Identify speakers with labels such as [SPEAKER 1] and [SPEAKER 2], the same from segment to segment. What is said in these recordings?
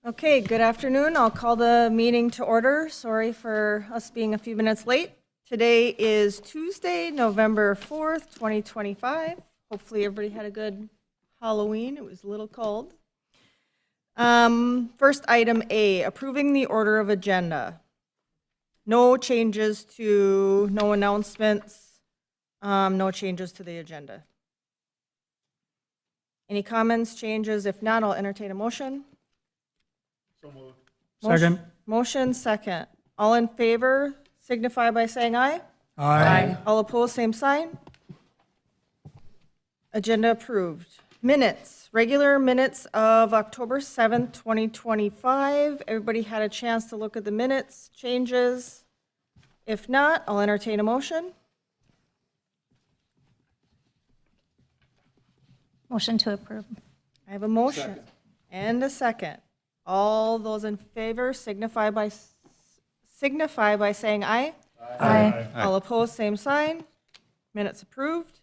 [SPEAKER 1] Okay, good afternoon. I'll call the meeting to order. Sorry for us being a few minutes late. Today is Tuesday, November 4th, 2025. Hopefully everybody had a good Halloween. It was a little cold. First item A, approving the order of agenda. No changes to, no announcements, no changes to the agenda. Any comments, changes? If not, I'll entertain a motion.
[SPEAKER 2] So moved.
[SPEAKER 3] Second.
[SPEAKER 1] Motion second. All in favor signify by saying aye.
[SPEAKER 3] Aye.
[SPEAKER 1] All opposed, same sign. Agenda approved. Minutes, regular minutes of October 7th, 2025. Everybody had a chance to look at the minutes, changes? If not, I'll entertain a motion.
[SPEAKER 4] Motion to approve.
[SPEAKER 1] I have a motion
[SPEAKER 2] Second.
[SPEAKER 1] and a second. All those in favor signify by saying aye.
[SPEAKER 4] Aye.
[SPEAKER 1] All opposed, same sign. Minutes approved.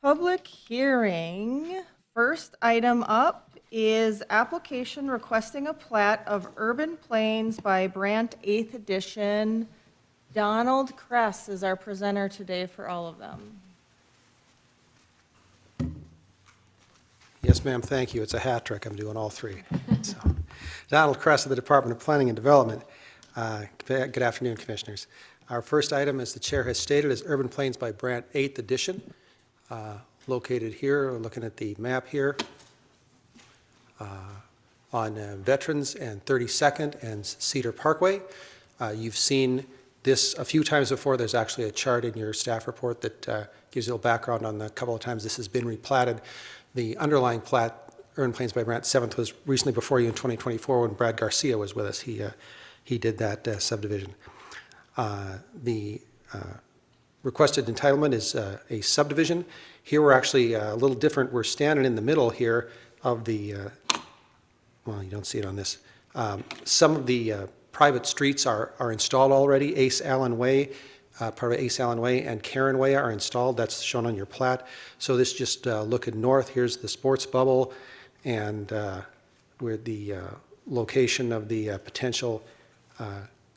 [SPEAKER 1] Public hearing. First item up is application requesting a plat of Urban Plains by Brandt 8th Edition. Donald Kress is our presenter today for all of them.
[SPEAKER 5] Yes, ma'am, thank you. It's a hat trick. I'm doing all three. So, Donald Kress of the Department of Planning and Development. Good afternoon, Commissioners. Our first item, as the Chair has stated, is Urban Plains by Brandt 8th Edition, located here. We're looking at the map here on Veterans and 32nd and Cedar Parkway. You've seen this a few times before. There's actually a chart in your staff report that gives you a little background on the couple of times this has been replatted. The underlying plat, Urban Plains by Brandt 7th, was recently before you in 2024 when Brad Garcia was with us. He did that subdivision. The requested entitlement is a subdivision. Here we're actually a little different. We're standing in the middle here of the, well, you don't see it on this. Some of the private streets are installed already. Ace Allen Way, part of Ace Allen Way and Karen Way are installed. That's shown on your plat. So this just looking north, here's the sports bubble and where the location of the potential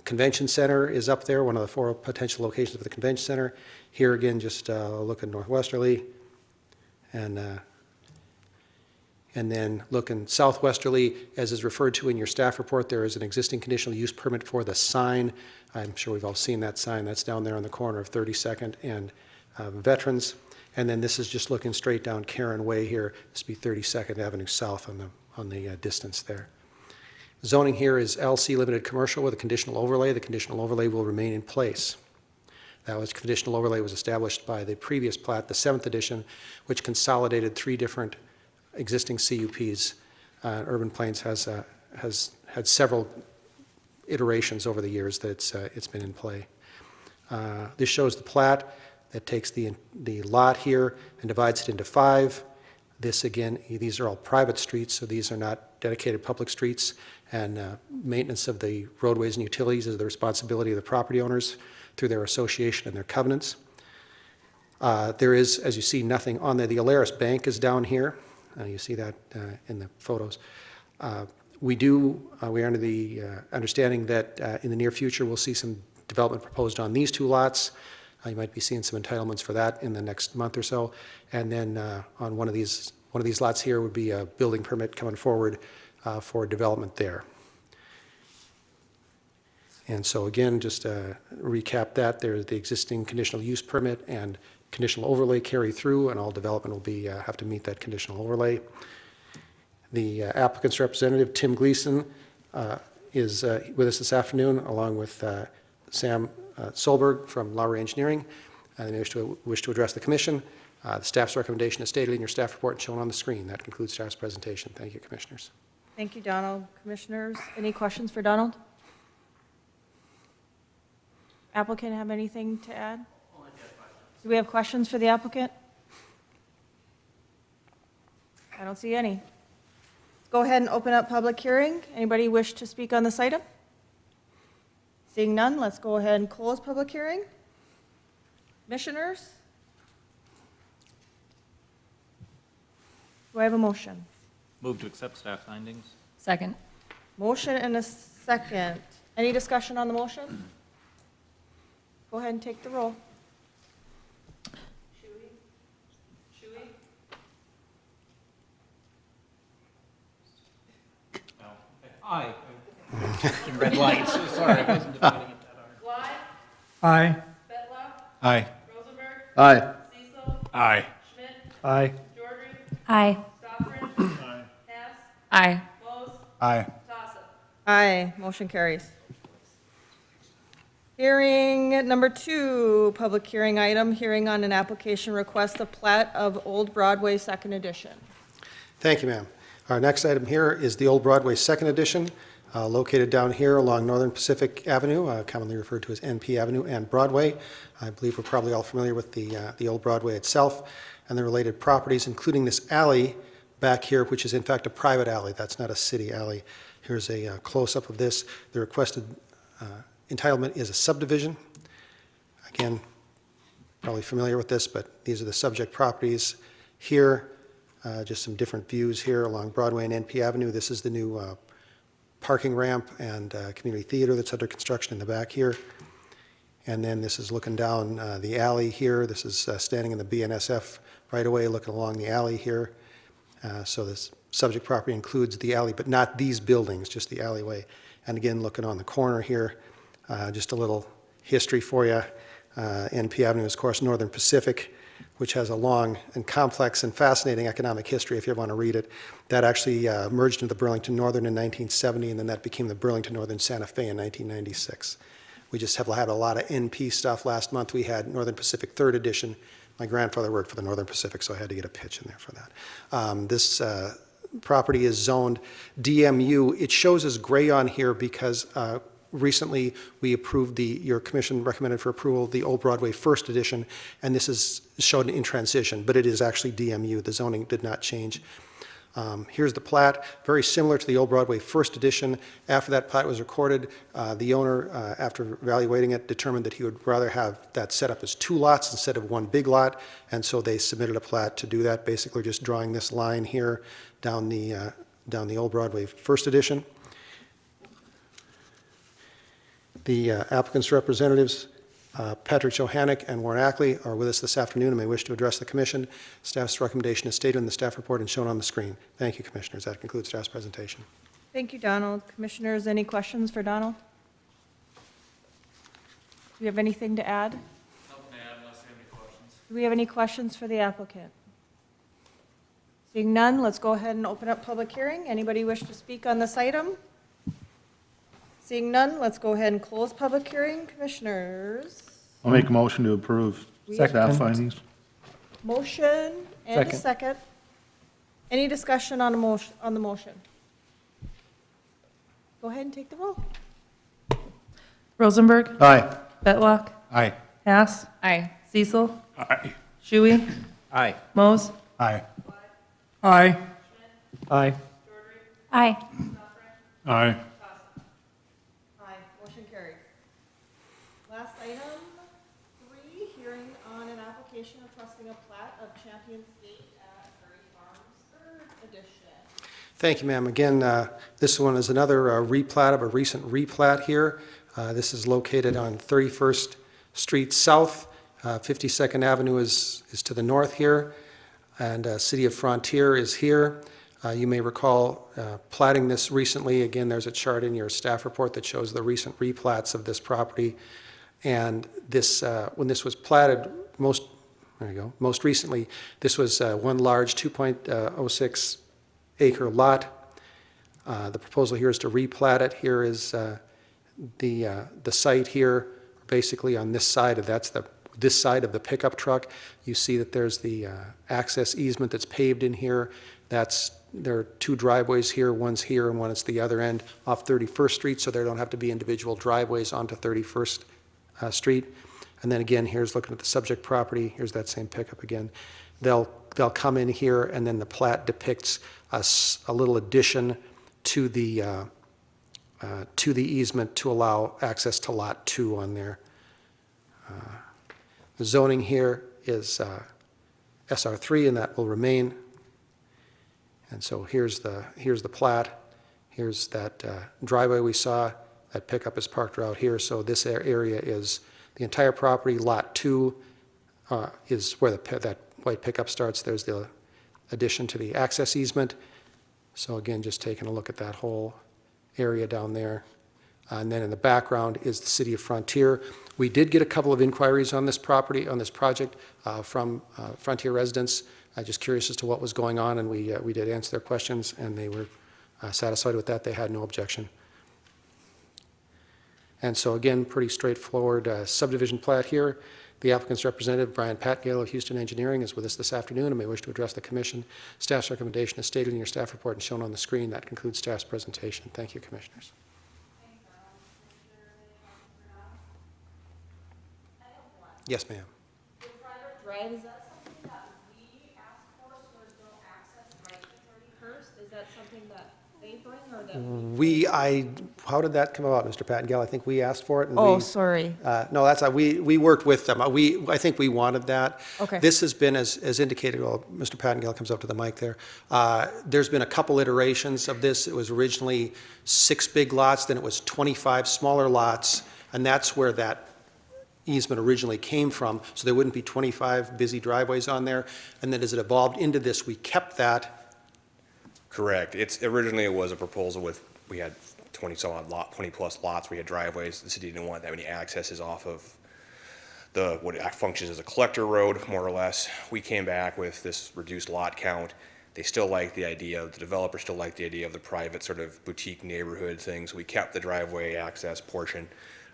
[SPEAKER 5] convention center is up there, one of the four potential locations of the convention center. Here again, just looking northwesterly and then looking southwesterly, as is referred to in your staff report, there is an existing conditional use permit for the sign. I'm sure we've all seen that sign. That's down there on the corner of 32nd and Veterans. And then this is just looking straight down Karen Way here. This would be 32nd Avenue South on the distance there. Zoning here is LC Limited Commercial with a conditional overlay. The conditional overlay will remain in place. That was conditional overlay was established by the previous plat, the 7th edition, which consolidated three different existing CUPs. Urban Plains has had several iterations over the years that it's been in play. This shows the plat that takes the lot here and divides it into 5. This again, these are all private streets, so these are not dedicated public streets, and maintenance of the roadways and utilities is the responsibility of the property owners through their association and their covenants. There is, as you see, nothing on there. The Alaris Bank is down here. You see that in the photos. We are under the understanding that in the near future we'll see some development proposed on these two lots. You might be seeing some entitlements for that in the next month or so. And then on one of these lots here would be a building permit coming forward for development there. And so again, just to recap that, there's the existing conditional use permit and conditional overlay carry through, and all development will be have to meet that conditional overlay. The applicant's representative, Tim Gleason, is with us this afternoon, along with Sam Solberg from Lowry Engineering. They wish to address the commission. The staff's recommendation is stated in your staff report and shown on the screen. That concludes staff's presentation. Thank you, Commissioners.
[SPEAKER 1] Thank you, Donald. Commissioners, any questions for Donald? Applicant have anything to add? Do we have questions for the applicant? I don't see any. Let's go ahead and open up public hearing. Anybody wish to speak on this item? Seeing none, let's go ahead and close public hearing. Commissioners? Do I have a motion?
[SPEAKER 2] Move to accept staff findings.
[SPEAKER 4] Second.
[SPEAKER 1] Motion and a second. Any discussion on the motion? Go ahead and take the roll.
[SPEAKER 2] Aye. Red lights, sorry, I wasn't dividing it that hard.
[SPEAKER 3] Aye.
[SPEAKER 2] Aye.
[SPEAKER 3] Aye.
[SPEAKER 2] Aye.
[SPEAKER 3] Aye.
[SPEAKER 4] Aye.
[SPEAKER 6] Aye.
[SPEAKER 2] Aye.
[SPEAKER 1] Aye, motion carries. Hearing number 2, public hearing item, hearing on an application request of plat of Old Broadway Second Edition.
[SPEAKER 5] Thank you, ma'am. Our next item here is the Old Broadway Second Edition, located down here along Northern Pacific Avenue, commonly referred to as NP Avenue and Broadway. I believe we're probably all familiar with the Old Broadway itself and the related properties, including this alley back here, which is in fact a private alley. That's not a city alley. Here's a close-up of this. The requested entitlement is a subdivision. Again, probably familiar with this, but these are the subject properties here. Just some different views here along Broadway and NP Avenue. This is the new parking ramp and community theater that's under construction in the back here. And then this is looking down the alley here. This is standing in the BNSF right away, looking along the alley here. So this subject property includes the alley, but not these buildings, just the alleyway. And again, looking on the corner here, just a little history for you. NP Avenue is, of course, Northern Pacific, which has a long and complex and fascinating economic history, if you ever want to read it. That actually merged into the Burlington Northern in 1970, and then that became the Burlington Northern Santa Fe in 1996. We just have had a lot of NP stuff. Last month we had Northern Pacific Third Edition. My grandfather worked for the Northern Pacific, so I had to get a pitch in there for that. This property is zoned DMU. It shows as gray on here because recently we approved your commission recommended for approval the Old Broadway First Edition, and this is shown in transition, but it is actually DMU. The zoning did not change. Here's the plat, very similar to the Old Broadway First Edition. After that plat was recorded, the owner, after evaluating it, determined that he would rather have that set up as 2 lots instead of 1 big lot, and so they submitted a plat to do that, basically just drawing this line here down the Old Broadway First Edition. The applicant's representatives, Patrick Johannick and Warren Ackley, are with us this afternoon and may wish to address the commission. Staff's recommendation is stated in the staff report and shown on the screen. Thank you, commissioners. That concludes staff's presentation.
[SPEAKER 1] Thank you, Donald. Commissioners, any questions for Donald? Do you have anything to add?
[SPEAKER 2] Nothing to add unless you have any questions.
[SPEAKER 1] Do we have any questions for the applicant? Seeing none, let's go ahead and open up public hearing. Anybody wish to speak on this item? Seeing none, let's go ahead and close public hearing. Commissioners,
[SPEAKER 3] I'll make a motion to approve staff findings.
[SPEAKER 1] motion and a second. Any discussion on the motion? Go ahead and take the roll.
[SPEAKER 6] Rosenberg.
[SPEAKER 3] Aye.
[SPEAKER 6] Betlock.
[SPEAKER 2] Aye.
[SPEAKER 6] Hess.
[SPEAKER 4] Aye.
[SPEAKER 6] Cecil.
[SPEAKER 2] Aye.
[SPEAKER 6] Shuey.
[SPEAKER 2] Aye.
[SPEAKER 6] Mose.
[SPEAKER 2] Aye.
[SPEAKER 3] Aye. Aye.
[SPEAKER 4] Aye.
[SPEAKER 2] Aye.
[SPEAKER 1] Aye, motion carries. Last item, 3, hearing on an application requesting a plat of Champions Gate at Prairie Farms, 3rd edition.
[SPEAKER 5] Thank you, ma'am. Again, this one is another replat of a recent replat here. This is located on 31st Street South. 52nd Avenue is to the north here, and City of Frontier is here. You may recall platting this recently. Again, there's a chart in your staff report that shows the recent replats of this property. And this, when this was platted, most recently, this was one large 2.06 acre lot. The proposal here is to replat it. Here is the site here, basically on this side, this side of the pickup truck. You see that there's the access easement that's paved in here. There are 2 driveways here, one's here and one is the other end off 31st Street, so there don't have to be individual driveways onto 31st Street. And then again, here's looking at the subject property. Here's that same pickup again. They'll come in here, and then the plat depicts a little addition to the easement to allow access to Lot 2 on there. The zoning here is SR3, and that will remain. And so here's the plat. Here's that driveway we saw. That pickup is parked out here, so this area is the entire property. Lot 2 is where that white pickup starts. There's the addition to the access easement. So again, just taking a look at that whole area down there. And then in the background is the city of Frontier. We did get a couple of inquiries on this property, on this project, from Frontier residents. Just curious as to what was going on, and we did answer their questions, and they were satisfied with that. They had no objection. And so again, pretty straightforward subdivision plat here. The applicant's representative, Brian Patgale of Houston Engineering, is with us this afternoon and may wish to address the commission. Staff's recommendation is stated in your staff report and shown on the screen. That concludes staff's presentation. Thank you, commissioners. Yes, ma'am.
[SPEAKER 1] The private drive, is that something that we asked for, so there's no access right to 31st? Is that something that they bring, or that?
[SPEAKER 5] How did that come about, Mr. Patgale? I think we asked for it. And
[SPEAKER 1] Oh, sorry.
[SPEAKER 5] No, that's, we worked with them. I think we wanted that.
[SPEAKER 1] Okay.
[SPEAKER 5] This has been, as indicated, well, Mr. Patgale comes up to the mic there. There's been a couple iterations of this. It was originally 6 big lots, then it was 25 smaller lots, and that's where that easement originally came from, so there wouldn't be 25 busy driveways on there. And then as it evolved into this, we kept that.
[SPEAKER 6] Correct. Originally it was a proposal we had 20 plus lots, we had driveways. The city didn't want that many accesses off of what functions as a collector road, more or less. We came back with this reduced lot count. They still liked the idea, the developer still liked the idea of the private sort of boutique neighborhood thing, so we kept the driveway access portion,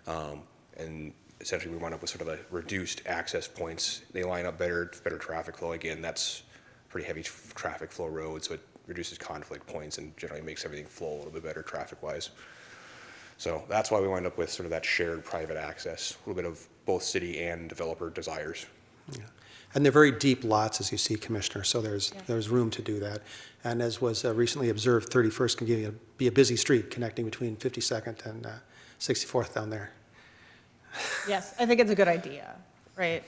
[SPEAKER 6] and essentially we wound up with sort of a reduced access points. They line up better, better traffic flow. Again, that's pretty heavy traffic flow road, so it reduces conflict points and generally makes everything flow a little bit better traffic-wise. So that's why we wind up with sort of that shared private access, a little bit of both city and developer desires.
[SPEAKER 5] Yeah. And they're very deep lots, as you see, Commissioner, so there's room to do that. And as was recently observed, 31st can be a busy street connecting between 52nd and 64th down there.
[SPEAKER 1] Yes, I think it's a good idea, right?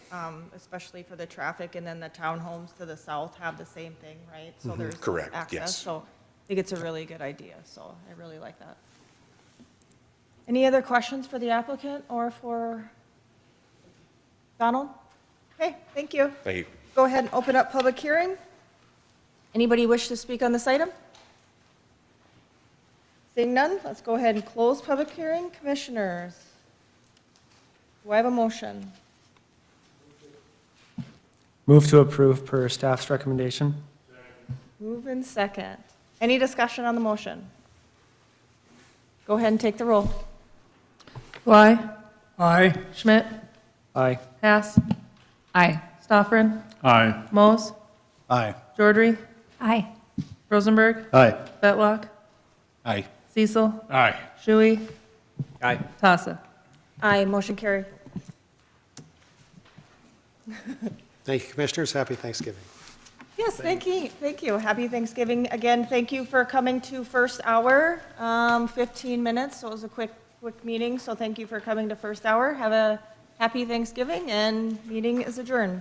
[SPEAKER 1] Especially for the traffic, and then the townhomes to the south have the same thing, right? So there's
[SPEAKER 6] Correct,
[SPEAKER 1] access.
[SPEAKER 6] yes.
[SPEAKER 1] So I think it's a really good idea, so I really like that. Any other questions for the applicant or for Donald? Okay, thank you.
[SPEAKER 6] Thank you.
[SPEAKER 1] Go ahead and open up public hearing. Anybody wish to speak on this item? Seeing none, let's go ahead and close public hearing. Commissioners, do I have a motion?
[SPEAKER 3] Move to approve per staff's recommendation.
[SPEAKER 1] Move in second. Any discussion on the motion? Go ahead and take the roll.
[SPEAKER 7] Bly,
[SPEAKER 3] Aye.
[SPEAKER 7] Schmidt,
[SPEAKER 3] Aye.
[SPEAKER 7] Hass,
[SPEAKER 4] Aye.
[SPEAKER 7] Stoffren,
[SPEAKER 3] Aye.
[SPEAKER 7] Mose,
[SPEAKER 3] Aye.
[SPEAKER 7] Jordry,
[SPEAKER 4] Aye.
[SPEAKER 7] Rosenberg,
[SPEAKER 3] Aye.
[SPEAKER 7] Betlock,
[SPEAKER 3] Aye.
[SPEAKER 7] Cecil,
[SPEAKER 3] Aye.
[SPEAKER 7] Shuey,
[SPEAKER 3] Aye.
[SPEAKER 7] Tassa.
[SPEAKER 1] Aye, motion carried.
[SPEAKER 5] Thank you, Commissioners. Happy Thanksgiving.
[SPEAKER 1] Yes, thank you, thank you. Happy Thanksgiving. Again, thank you for coming to first hour, 15 minutes, so it was a quick meeting, so thank you for coming to first hour. Have a happy Thanksgiving, and meeting is adjourned.